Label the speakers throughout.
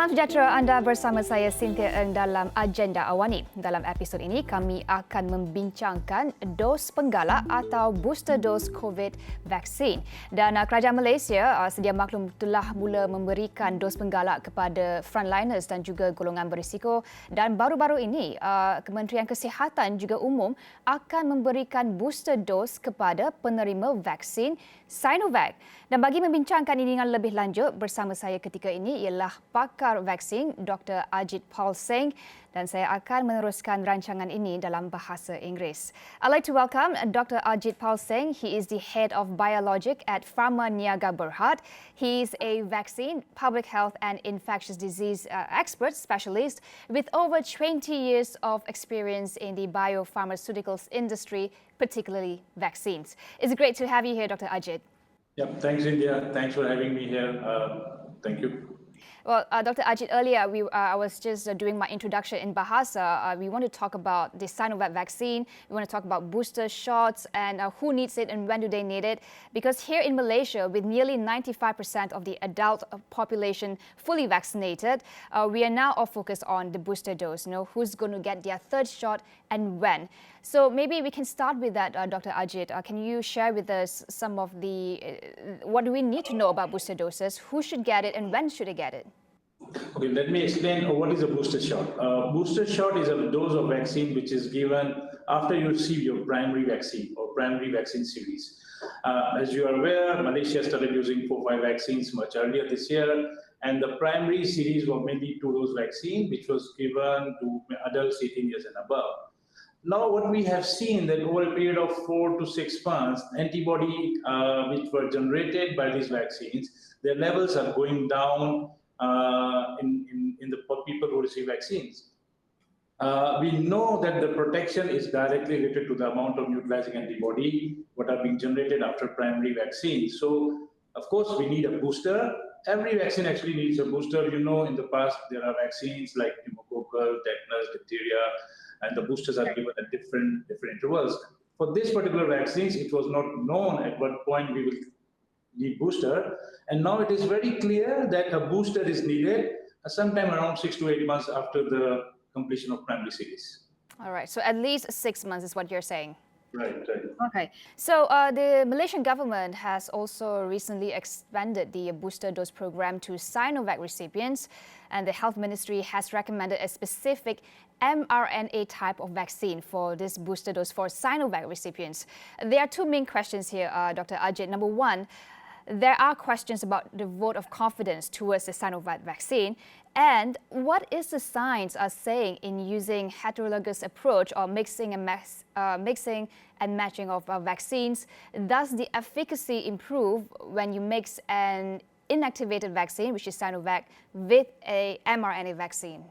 Speaker 1: Salam sejahtera, anda bersama saya Cynthia Eng dalam Agenda AWANI. Dalam episod ini, kami akan membincangkan dos penggalak atau booster dose COVID vaksin. Dan kerajaan Malaysia sedia maklum telah mula memberikan dos penggalak kepada frontliners dan juga golongan berisiko. Dan baru-baru ini, Kementerian Kesihatan juga umum akan memberikan booster dose kepada penerima vaksin Sinovac. Dan bagi membincangkan ini dengan lebih lanjut, bersama saya ketika ini ialah pakar vaksin Dr. Ajit Paul Singh, dan saya akan meneruskan rancangan ini dalam bahasa Inggeris. I'd like to welcome Dr. Ajit Paul Singh. He is the head of biologic at Pharma Niaga Berhad. He is a vaccine, public health and infectious disease expert specialist with over 20 years of experience in the biopharmaceuticals industry, particularly vaccines. It's great to have you here, Dr. Ajit.
Speaker 2: Yep, thanks, India. Thanks for having me here. Thank you.
Speaker 1: Well, Dr. Ajit, earlier I was just doing my introduction in Bahasa. We want to talk about the Sinovac vaccine. We want to talk about booster shots and who needs it and when do they need it. Because here in Malaysia, with nearly 95% of the adult population fully vaccinated, we are now all focused on the booster dose. You know, who's going to get their third shot and when. So maybe we can start with that, Dr. Ajit. Can you share with us some of the, what do we need to know about booster doses? Who should get it and when should they get it?
Speaker 2: Okay, let me explain what is a booster shot. Booster shot is a dose of vaccine which is given after you receive your primary vaccine or primary vaccine series. As you are aware, Malaysia started using 4-5 vaccines much earlier this year, and the primary series were mainly 2-dose vaccine, which was given to adults 18 years and above. Now, what we have seen that over a period of 4 to 6 months, antibody which were generated by these vaccines, their levels are going down in the people who receive vaccines. We know that the protection is directly related to the amount of neutralizing antibody what are being generated after primary vaccine. So, of course, we need a booster. Every vaccine actually needs a booster. You know, in the past, there are vaccines like pneumococcal, tetanus, diphtheria, and the boosters are given at different intervals. For this particular vaccines, it was not known at what point we will need booster, and now it is very clear that a booster is needed sometime around 6 to 8 months after the completion of primary series.
Speaker 1: All right, so at least 6 months is what you're saying.
Speaker 2: Right.
Speaker 1: Okay, so the Malaysian government has also recently expanded the booster dose program to Sinovac recipients, and the Health Ministry has recommended a specific mRNA type of vaccine for this booster dose for Sinovac recipients. There are two main questions here, Dr. Ajit. Number one, there are questions about the vote of confidence towards the Sinovac vaccine. And what is the science saying in using heterologous approach or mixing and matching of vaccines? Does the efficacy improve when you mix an inactivated vaccine, which is Sinovac, with a mRNA vaccine?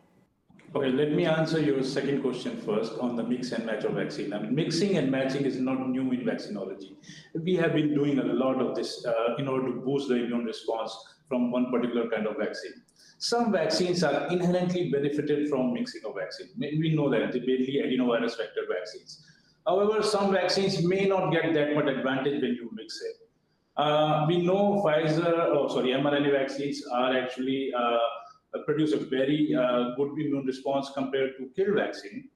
Speaker 2: Okay, let me answer your second question first on the mix and match of vaccine. I mean, mixing and matching is not new in vaccinology. We have been doing a lot of this in order to boost the immune response from one particular kind of vaccine. Some vaccines are inherently benefited from mixing of vaccine. We know that, mainly adenovirus vector vaccines. However, some vaccines may not get that much advantage when you mix it. We know mRNA vaccines are actually produce a very good immune response compared to kill vaccine.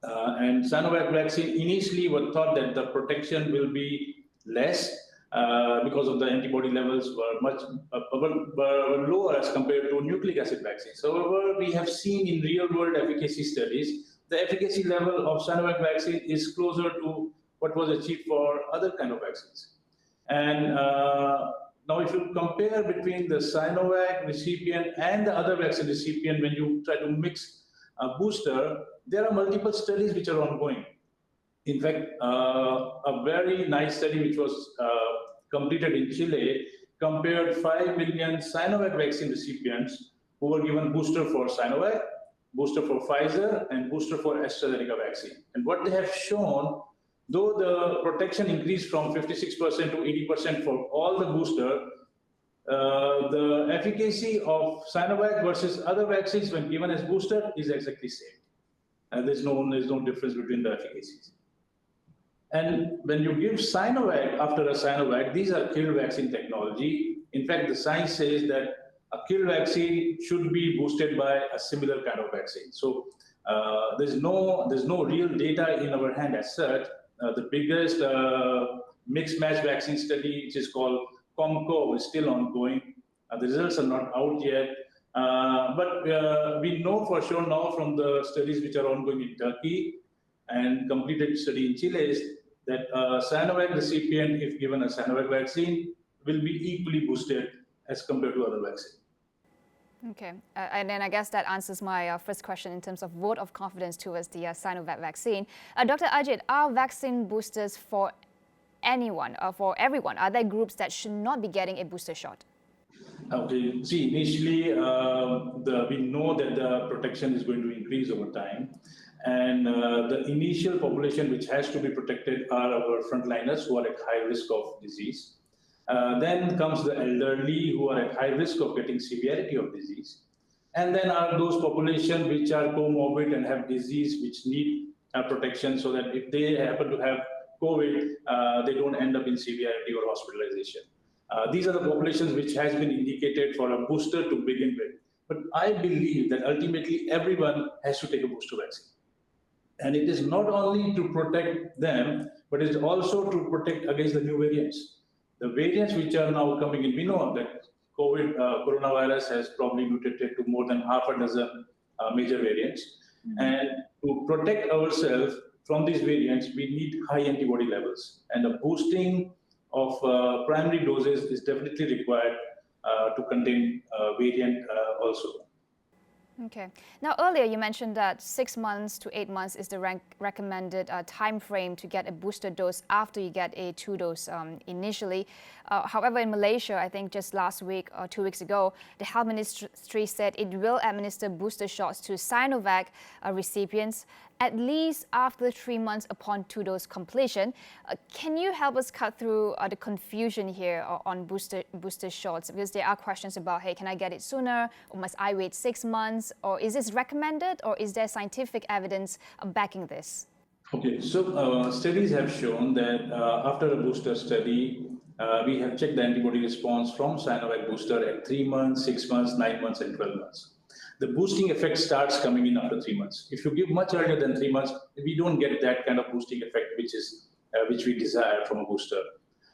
Speaker 2: And Sinovac vaccine initially was thought that the protection will be less because of the antibody levels were lower as compared to nucleic acid vaccines. However, we have seen in real-world efficacy studies, the efficacy level of Sinovac vaccine is closer to what was achieved for other kind of vaccines. And now, if you compare between the Sinovac recipient and the other vaccine recipient, when you try to mix a booster, there are multiple studies which are ongoing. In fact, a very nice study which was completed in Chile compared 5 million Sinovac vaccine recipients who were given booster for Sinovac, booster for Pfizer, and booster for AstraZeneca vaccine. And what they have shown, though the protection increased from 56% to 80% for all the booster, the efficacy of Sinovac versus other vaccines when given as booster is exactly same. And there's no difference between the efficacies. And when you give Sinovac after a Sinovac, these are killed vaccine technology. In fact, the science says that a kill vaccine should be boosted by a similar kind of vaccine. So there's no real data in our hand as such. The biggest mixed match vaccine study, which is called COMCO, is still ongoing. The results are not out yet. But we know for sure now from the studies which are ongoing in Turkey and completed study in Chile is that Sinovac recipient, if given a Sinovac vaccine, will be equally boosted as compared to other vaccines.
Speaker 1: Okay, and then I guess that answers my first question in terms of vote of confidence towards the Sinovac vaccine. Dr. Ajit, are vaccine boosters for anyone, for everyone? Are there groups that should not be getting a booster shot?
Speaker 2: Okay, see, initially, we know that the protection is going to increase over time. And the initial population which has to be protected are our frontliners who are at high risk of disease. Then comes the elderly who are at high risk of getting severity of disease. And then are those populations which are comorbid and have disease which need protection so that if they happen to have COVID, they don't end up in severity or hospitalization. These are the populations which has been indicated for a booster to begin with. But I believe that ultimately everyone has to take a booster vaccine. And it is not only to protect them, but it is also to protect against the new variants. The variants which are now coming in, we know that coronavirus has probably mutated to more than half a dozen major variants. Mm-hmm. And to protect ourselves from these variants, we need high antibody levels. And the boosting of primary doses is definitely required to contain variant also.
Speaker 1: Okay. Now, earlier you mentioned that 6 months to 8 months is the recommended time frame to get a booster dose after you get a 2-dose initially. However, in Malaysia, I think just last week or 2 weeks ago, the health ministry said it will administer booster shots to Sinovac recipients at least after 3 months upon 2-dose completion. Can you help us cut through the confusion here on booster shots? Because there are questions about, hey, can I get it sooner? Or must I wait 6 months? Or is this recommended? Or is there scientific evidence backing this?
Speaker 2: Okay, so studies have shown that after a booster study, we have checked the antibody response from Sinovac booster at 3 months, 6 months, 9 months, and 12 months. The boosting effect starts coming in after 3 months. If you give much earlier than 3 months, we don't get that kind of boosting effect, which we desire from a booster.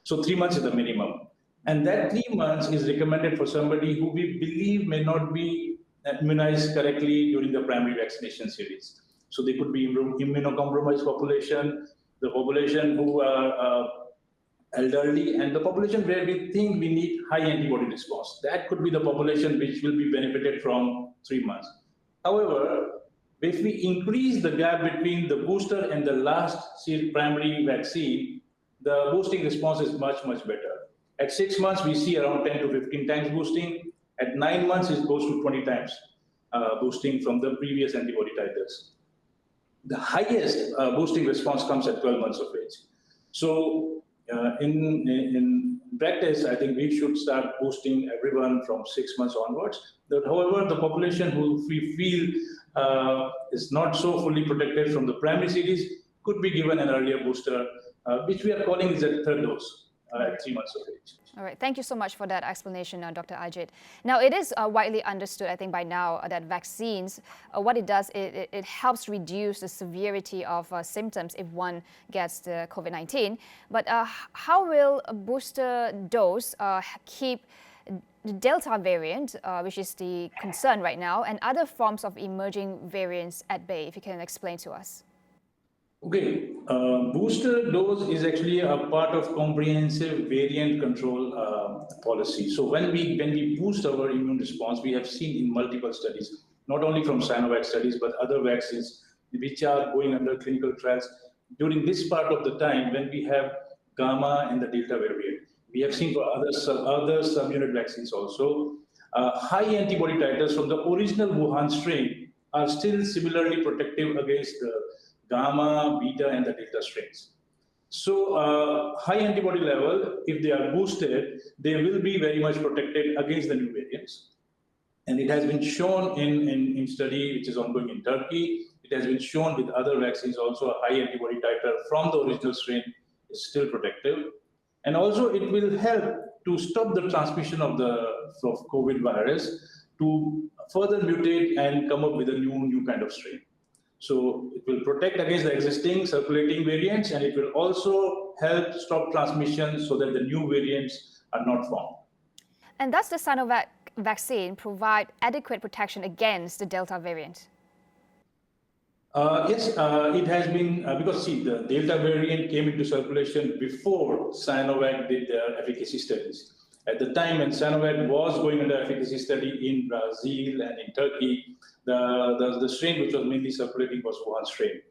Speaker 2: So 3 months is the minimum. And that 3 months is recommended for somebody who we believe may not be immunized correctly during the primary vaccination series. So they could be immunocompromised population, the population who are elderly, and the population where we think we need high antibody response. That could be the population which will be benefited from 3 months. However, if we increase the gap between the booster and the last primary vaccine, the boosting response is much, much better. At 6 months, we see around 10 to 15 times boosting. At 9 months, it goes to 20 times boosting from the previous antibody titers. The highest boosting response comes at 12 months of age. So in practice, I think we should start boosting everyone from 6 months onwards. However, the population who we feel is not so fully protected from the primary series could be given an earlier booster, which we are calling is a third dose at 3 months of age.
Speaker 1: All right, thank you so much for that explanation, Dr. Ajit. Now, it is widely understood, I think by now, that vaccines, what it does, it helps reduce the severity of symptoms if one gets the COVID-19. But how will a booster dose keep the Delta variant, which is the concern right now, and other forms of emerging variants at bay? If you can explain to us.
Speaker 2: Okay, booster dose is actually a part of comprehensive variant control policy. So when we boost our immune response, we have seen in multiple studies, not only from Sinovac studies, but other vaccines which are going under clinical trials. During this part of the time, when we have Gamma and the Delta variant, we have seen for other subunit vaccines also, high antibody titers from the original Wuhan strain are still similarly protective against the Gamma, Beta, and the Delta strains. So high antibody level, if they are boosted, they will be very much protected against the new variants. And it has been shown in study which is ongoing in Turkey. It has been shown with other vaccines also a high antibody titer from the original strain is still protective. And also it will help to stop the transmission of COVID virus to further mutate and come up with a new kind of strain. So it will protect against the existing circulating variants, and it will also help stop transmission so that the new variants are not formed.
Speaker 1: And does the Sinovac vaccine provide adequate protection against the Delta variant?
Speaker 2: Yes, it has been, because see, the Delta variant came into circulation before Sinovac did their efficacy studies. At the time when Sinovac was going under efficacy study in Brazil and in Turkey, the strain which was mainly circulating was Wuhan strain.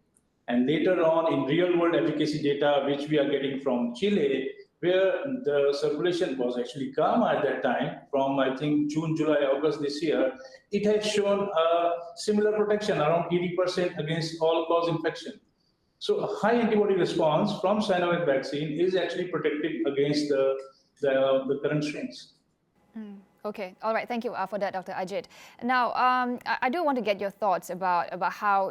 Speaker 2: And later on, in real-world efficacy data, which we are getting from Chile, where the circulation was actually calm at that time, from I think June, July, August this year, it has shown a similar protection, around 80% against all-cause infection. So a high antibody response from Sinovac vaccine is actually protective against the current strains.
Speaker 1: Okay, all right. Thank you for that, Dr. Ajit. Now, I do want to get your thoughts about how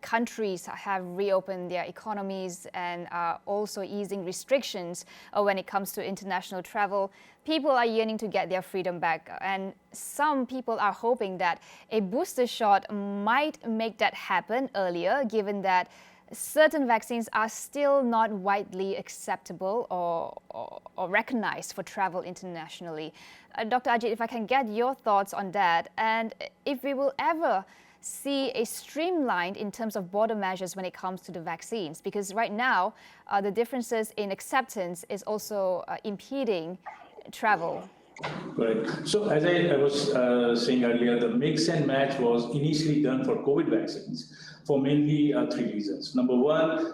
Speaker 1: countries have reopened their economies and are also easing restrictions when it comes to international travel. People are yearning to get their freedom back, and some people are hoping that a booster shot might make that happen earlier, given that certain vaccines are still not widely acceptable or recognized for travel internationally. Dr. Ajit, if I can get your thoughts on that, and if we will ever see a streamlined in terms of border measures when it comes to the vaccines, because right now the differences in acceptance is also impeding travel.
Speaker 2: Correct. So as I was saying earlier, the mix and match was initially done for COVID vaccines for mainly three reasons. Number one,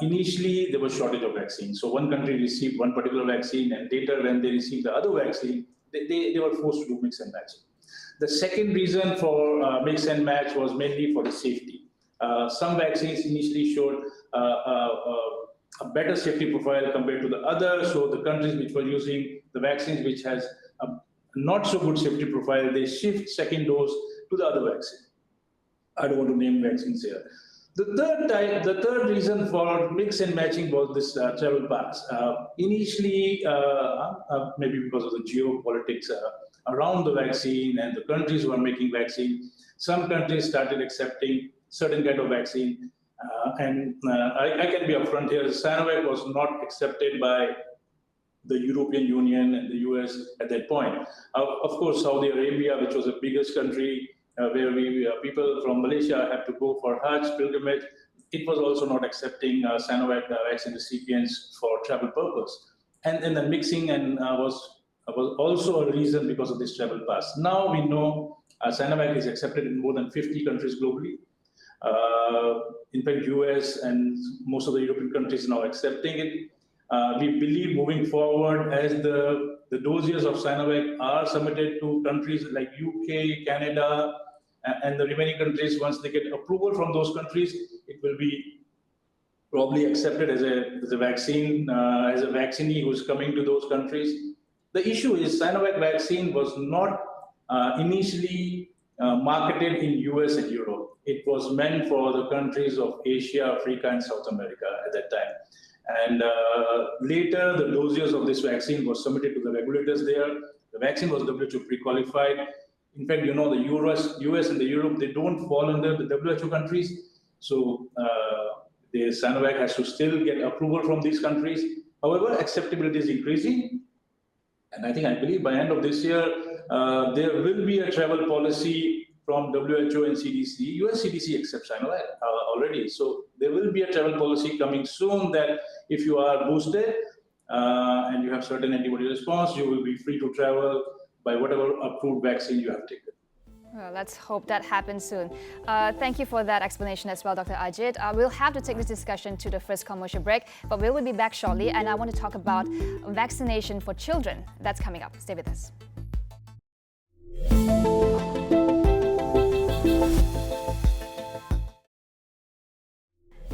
Speaker 2: initially there was shortage of vaccine. So one country received one particular vaccine, and later when they received the other vaccine, they were forced to do mix and match. The second reason for mix and match was mainly for the safety. Some vaccines initially showed a better safety profile compared to the others. So the countries which were using the vaccines which has a not so good safety profile, they shift second dose to the other vaccine. I don't want to name vaccines here. The third reason for mix and matching was this travel pass. Initially, maybe because of the geopolitics around the vaccine and the countries who are making vaccine, some countries started accepting certain kind of vaccine. I can be upfront here. Sinovac was not accepted by the European Union and the US at that point. Of course, Saudi Arabia, which was the biggest country where people from Malaysia have to go for Hajj pilgrimage, it was also not accepting Sinovac vaccine recipients for travel purpose. And then the mixing was also a reason because of this travel pass. Now we know Sinovac is accepted in more than 50 countries globally. In fact, US and most of the European countries now accepting it. We believe moving forward, as the doses of Sinovac are submitted to countries like UK, Canada, and the remaining countries, once they get approval from those countries, it will be probably accepted as a vaccine, as a vaccinee who's coming to those countries. The issue is Sinovac vaccine was not initially marketed in US and Europe. It was meant for the countries of Asia, Africa, and South America at that time. And later, the doses of this vaccine was submitted to the regulators there. The vaccine was WHO pre-qualified. In fact, you know, the US and the Europe, they don't fall under the WHO countries. So the Sinovac has to still get approval from these countries. However, acceptability is increasing. And I believe by end of this year, there will be a travel policy from WHO and CDC. US CDC accepts Sinovac already. So there will be a travel policy coming soon that if you are boosted and you have certain antibody response, you will be free to travel by whatever approved vaccine you have taken.
Speaker 1: Well, let's hope that happens soon. Thank you for that explanation as well, Dr. Ajit. We'll have to take this discussion to the first commercial break, but we will be back shortly, and I want to talk about vaccination for children. That's coming up. Stay with us.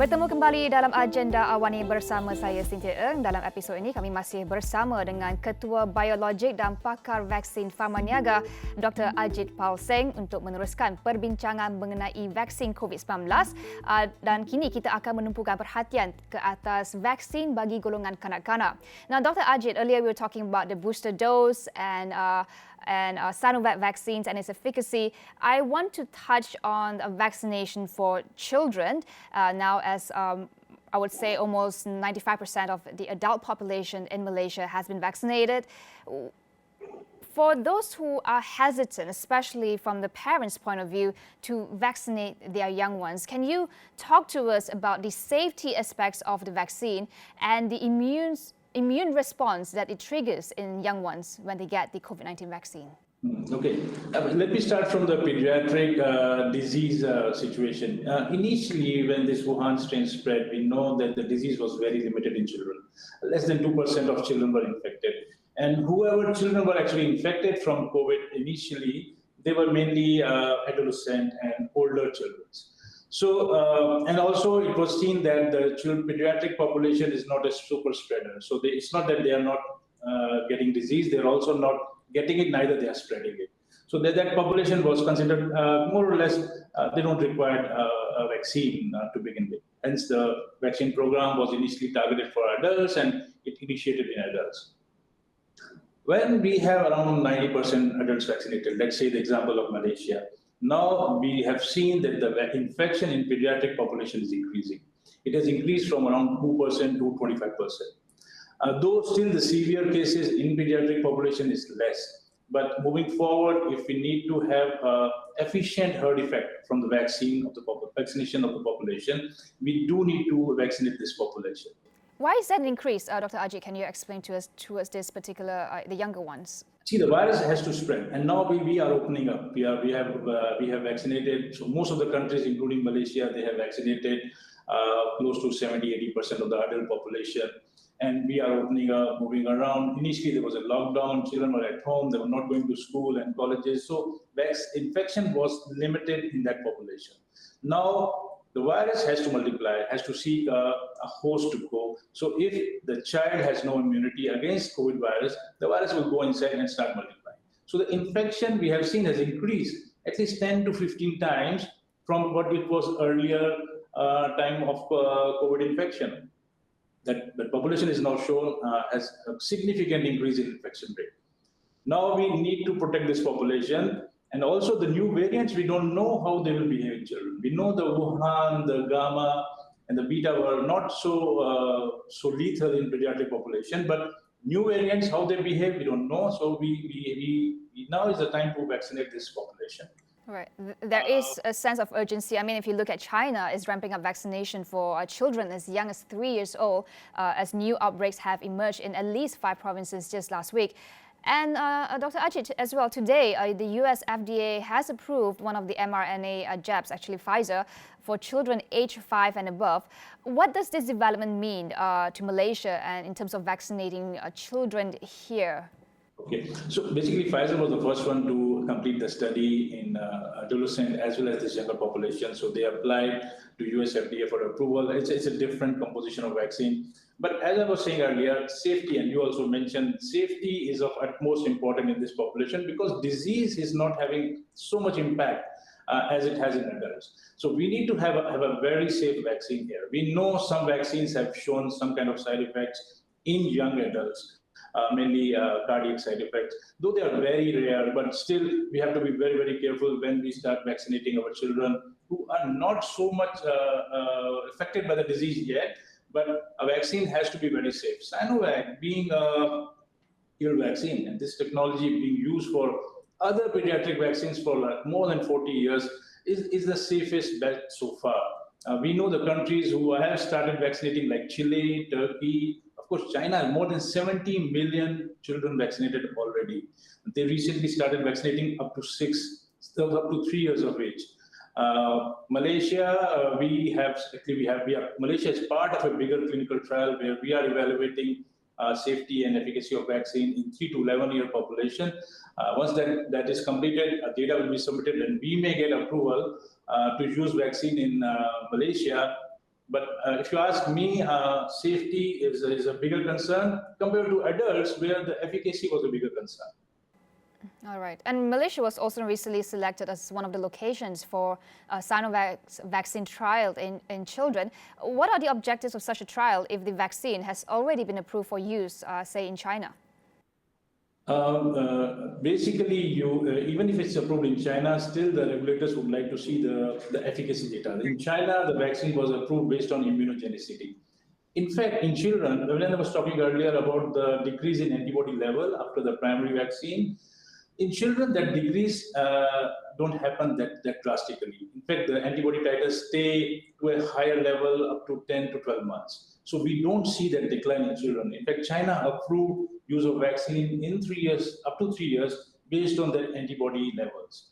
Speaker 1: Bertemu kembali dalam agenda AWANI bersama saya Cynthia Eng. Dalam episod ini kami masih bersama dengan Ketua Biologik dan Pakar Vaksin Pharmaniaga Dr. Ajit Palseng untuk meneruskan perbincangan mengenai vaksin COVID-19 dan kini kita akan menumpukan perhatian ke atas vaksin bagi golongan kanak-kanak. Now Dr. Ajit, earlier we were talking about the booster dose and Sinovac vaccines and its efficacy. I want to touch on vaccination for children now as I would say almost 95% of the adult population in Malaysia has been vaccinated. For those who are hesitant, especially from the parents' point of view, to vaccinate their young ones, can you talk to us about the safety aspects of the vaccine and the immune response that it triggers in young ones when they get the COVID-19 vaccine?
Speaker 2: Okay, let me start from the pediatric disease situation. Initially, when this Wuhan strain spread, we know that the disease was very limited in children. Less than 2% of children were infected. And whoever children were actually infected from COVID initially, they were mainly adolescent and older children. So, and also it was seen that the pediatric population is not a super spreader. So it's not that they are not getting disease, they're also not getting it, neither they are spreading it. So that population was considered more or less, they don't require a vaccine to begin with. Hence the vaccine program was initially targeted for adults and it initiated in adults. When we have around 90% adults vaccinated, let's say the example of Malaysia, now we have seen that the infection in pediatric population is increasing. It has increased from around 2% to 25%. Though still the severe cases in pediatric population is less. But moving forward, if we need to have efficient herd effect from the vaccination of the population, we do need to vaccinate this population.
Speaker 1: Why is that an increase, Dr. Ajit? Can you explain to us towards this particular, the younger ones?
Speaker 2: See, the virus has to spread, and now we are opening up. We have vaccinated. So most of the countries, including Malaysia, they have vaccinated close to 70-80% of the adult population, and we are opening up, moving around. Initially, there was a lockdown. Children were at home; they were not going to school and colleges. So infection was limited in that population. Now the virus has to multiply, has to seek a host to go. So if the child has no immunity against COVID virus, the virus will go inside and start multiplying. So the infection we have seen has increased at least 10 to 15 times from what it was earlier time of COVID infection. That the population is now shown has a significant increase in infection rate. Now we need to protect this population. And also the new variants, we don't know how they will behave in children. We know the Wuhan, the Gamma, and the Beta were not so lethal in pediatric population, but new variants, how they behave, we don't know. So we now is the time to vaccinate this population.
Speaker 1: Right. There is a sense of urgency. I mean, if you look at China, is ramping up vaccination for children as young as 3 years old, as new outbreaks have emerged in at least 5 provinces just last week. And Dr. Ajit, as well, today the USFDA has approved one of the mRNA jabs, actually Pfizer, for children aged 5 and above. What does this development mean to Malaysia and in terms of vaccinating children here?
Speaker 2: Okay, so basically Pfizer was the first one to complete the study in adolescent as well as this younger population. So they applied to USFDA for approval. It's a different composition of vaccine. But as I was saying earlier, safety, and you also mentioned, safety is of utmost importance in this population because disease is not having so much impact as it has in adults. So we need to have a very safe vaccine here. We know some vaccines have shown some kind of side effects in young adults. Mainly cardiac side effects, though they are very rare, but still we have to be very, very careful when we start vaccinating our children who are not so much affected by the disease yet, but a vaccine has to be very safe. Sinovac being a year vaccine, and this technology being used for other pediatric vaccines for like more than 40 years is the safest bet so far. We know the countries who have started vaccinating like Chile, Turkey, of course, China, more than 70 million children vaccinated already. They recently started vaccinating up to 3 years of age. Malaysia, Malaysia is part of a bigger clinical trial where we are evaluating safety and efficacy of vaccine in 3 to 11 year population. Once that is completed, data will be submitted and we may get approval to use vaccine in Malaysia But if you ask me, safety is a bigger concern compared to adults, where the efficacy was a bigger concern.
Speaker 1: All right. And Malaysia was also recently selected as one of the locations for Sinovac's vaccine trial in children. What are the objectives of such a trial if the vaccine has already been approved for use, say, in China?
Speaker 2: Basically, even if it's approved in China, still the regulators would like to see the efficacy data. In China, the vaccine was approved based on immunogenicity. In fact, in children, when I was talking earlier about the decrease in antibody level after the primary vaccine, in children, that decrease don't happen that drastically. In fact, the antibody titers stay to a higher level up to 10 to 12 months. So we don't see that decline in children. In fact, China approved use of vaccine in 3 years, up to 3 years, based on their antibody levels.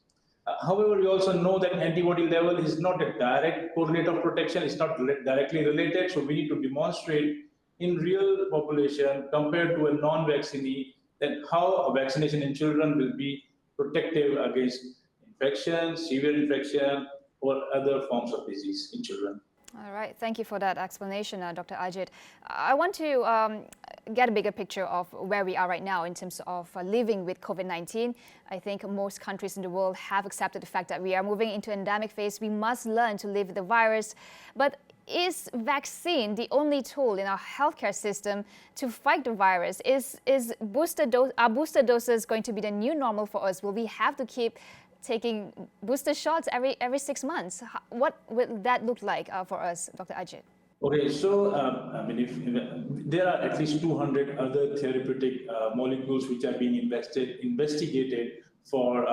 Speaker 2: However, we also know that antibody level is not a direct correlate of protection. It's not directly related. So we need to demonstrate in real population compared to a non-vaccinee that how a vaccination in children will be protective against infection, severe infection, or other forms of disease in children.
Speaker 1: All right, thank you for that explanation, Dr. Ajit. I want to get a bigger picture of where we are right now in terms of living with COVID-19. I think most countries in the world have accepted the fact that we are moving into an endemic phase. We must learn to live with the virus. But is vaccine the only tool in our healthcare system to fight the virus? Are booster doses going to be the new normal for us? Will we have to keep taking booster shots every 6 months? What will that look like for us, Dr. Ajit?
Speaker 2: Okay, so there are at least 200 other therapeutic molecules which are being investigated for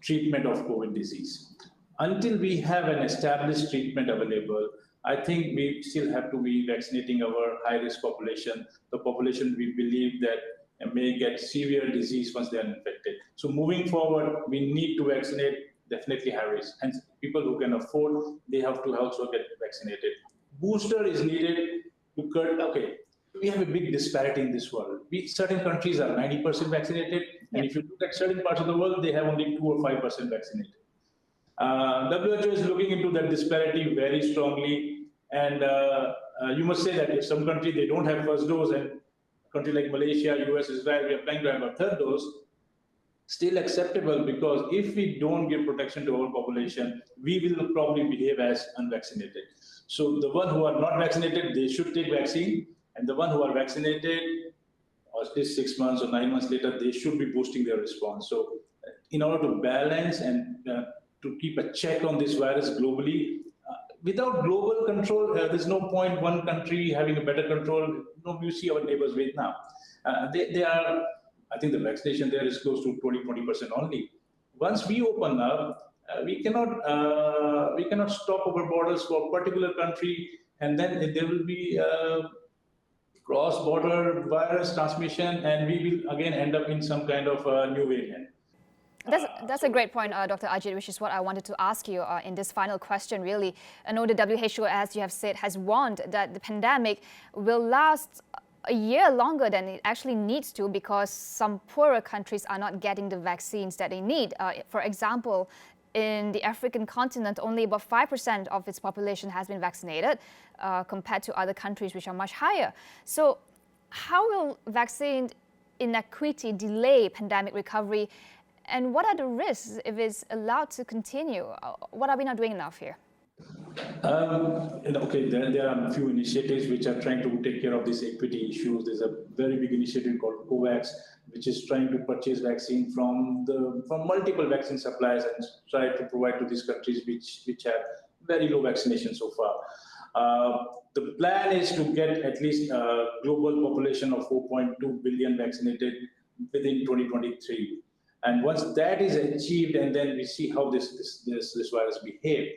Speaker 2: treatment of COVID disease. Until we have an established treatment available, I think we still have to be vaccinating our high-risk population, the population we believe that may get severe disease once they are infected. So moving forward, we need to vaccinate definitely high risk. And people who can afford, they have to also get vaccinated. Booster is needed to cut, okay, we have a big disparity in this world. Certain countries are 90% vaccinated, and if you look at certain parts of the world, they have only 2 or 5% vaccinated. WHO is looking into that disparity very strongly, and you must say that if some country they don't have first dose, and a country like Malaysia, US, Israel, we are planning to have a third dose, still acceptable, because if we don't give protection to our population, we will probably behave as unvaccinated. So the one who are not vaccinated, they should take vaccine, and the one who are vaccinated, or at least 6 months or 9 months later, they should be boosting their response. So in order to balance and to keep a check on this virus globally, without global control, there's no point one country having a better control. You see our neighbors Vietnam. They are, I think the vaccination there is close to 20% only. Once we open up, we cannot stop our borders for a particular country, and then there will be cross-border virus transmission, and we will again end up in some kind of new variant.
Speaker 1: That's a great point, Dr. Ajit, which is what I wanted to ask you in this final question, really. I know the WHO, as you have said, has warned that the pandemic will last a year longer than it actually needs to, because some poorer countries are not getting the vaccines that they need. For example, in the African continent, only about 5% of its population has been vaccinated compared to other countries which are much higher. So how will vaccine inequity delay pandemic recovery? And what are the risks if it's allowed to continue? What are we not doing enough here?
Speaker 2: Okay, there are a few initiatives which are trying to take care of these equity issues. There's a very big initiative called COVAX, which is trying to purchase vaccine from multiple vaccine suppliers and try to provide to these countries which have very low vaccination so far. The plan is to get at least a global population of 4.2 billion vaccinated within 2023. And once that is achieved, and then we see how this virus behave.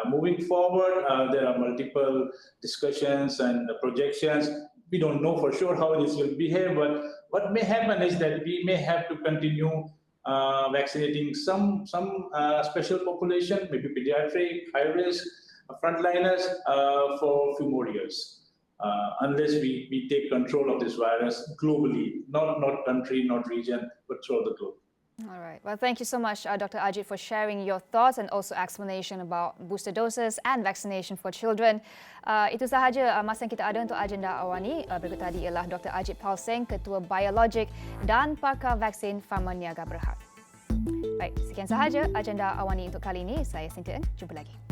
Speaker 2: Moving forward, there are multiple discussions and projections. We don't know for sure how this will behave, but what may happen is that we may have to continue vaccinating some special population, maybe pediatric, high risk, frontliners for a few more years, unless we take control of this virus globally, not country, not region, but throughout the globe.
Speaker 1: All right. Well, thank you so much, Dr. Ajit, for sharing your thoughts and also explanation about booster doses and vaccination for children. Itu sahaja masa yang kita ada untuk agenda AWANI. Berikut tadi ialah Dr. Ajit Palseng, Ketua Biologik dan Pakar Vaksin Pharma Niaga Berhad. Baik, sekian sahaja agenda AWANI untuk kali ini. Saya Cynthia Ng. Jumpa lagi.